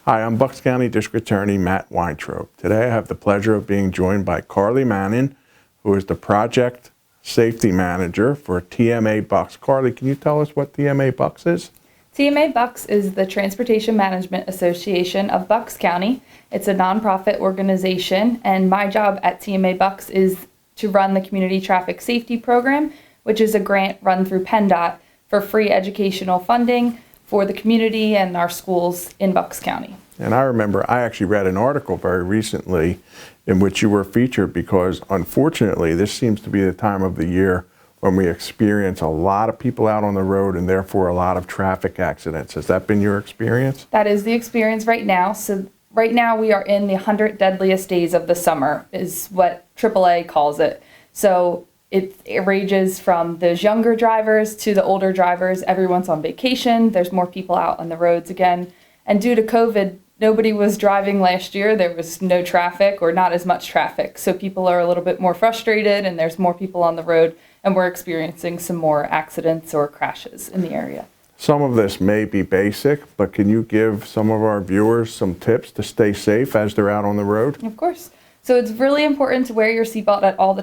Hi, I'm Bucks County District Attorney Matt Weintraub. Today I have the pleasure of being joined by Carly Mannon, who is the Project Safety Manager for TMA Bucks. Carly, can you tell us what TMA Bucks is? CMA Bucks is the Transportation Management Association of Bucks County. It's a nonprofit organization, and my job at TMA Bucks is to run the Community Traffic Safety Program, which is a grant run through PennDOT for free educational funding for the community and our schools in Bucks County. And I remember I actually read an article very recently in which you were featured because, unfortunately, this seems to be the time of the year when we experience a lot of people out on the road and therefore a lot of traffic accidents. Has that been your experience? That is the experience right now. So right now we are in the 100 deadliest days of the summer is what AAA calls it. So it ranges from those younger drivers to the older drivers. Everyone's on vacation. There's more people out on the roads again. And due to COVID, nobody was driving last year. There was no traffic or not as much traffic. So people are a little bit more frustrated and there's more people on the road and we're experiencing some more accidents or crashes in the area. Some of this may be basic, but can you give some of our viewers some tips to stay safe as they're out on the road? Of course. So it's really important to wear your seatbelt at all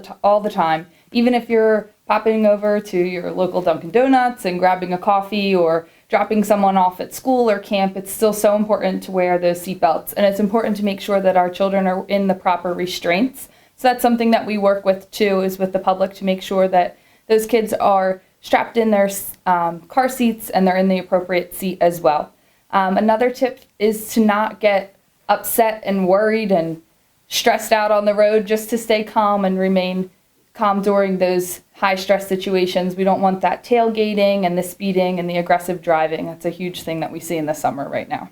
the time. Even if you're popping over to your local Dunkin' Donuts and grabbing a coffee or dropping someone off at school or camp, it's still so important to wear those seatbelts. And it's important to make sure that our children are in the proper restraints. So that's something that we work with too, is with the public to make sure that those kids are strapped in their car seats and they're in the appropriate seat as well. Another tip is to not get upset and worried and stressed out on the road, just to stay calm and remain calm during those high stress situations. We don't want that tailgating and the speeding and the aggressive driving. That's a huge thing that we see in the summer right now.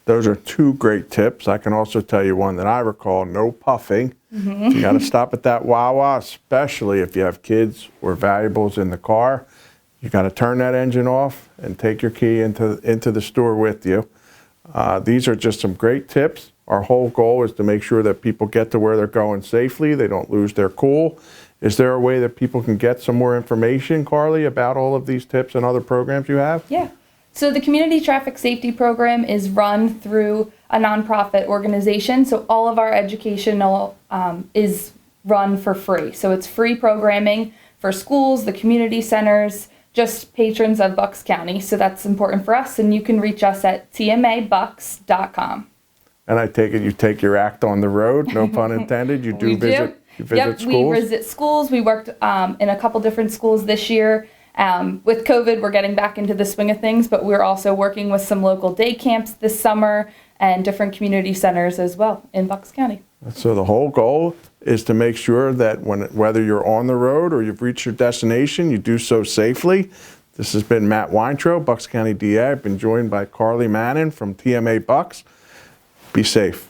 Those are two great tips. I can also tell you one that I recall: no puffing. You got to stop at that Wawa, especially if you have kids or valuables in the car. You got to turn that engine off and take your key into the store with you. These are just some great tips. Our whole goal is to make sure that people get to where they're going safely. They don't lose their cool. Is there a way that people can get some more information, Carly, about all of these tips and other programs you have? Yeah. So the Community Traffic Safety Program is run through a nonprofit organization. So all of our educational is run for free. So it's free programming for schools, the community centers, just patrons of Bucks County. So that's important for us. And you can reach us at tmabucks.com. And I take it you take your act on the road, no pun intended. You do visit schools? We visit schools. We worked in a couple different schools this year. With COVID, we're getting back into the swing of things, but we're also working with some local day camps this summer and different community centers as well in Bucks County. So the whole goal is to make sure that whether you're on the road or you've reached your destination, you do so safely. This has been Matt Weintraub, Bucks County DA. I've been joined by Carly Mannon from TMA Bucks. Be safe.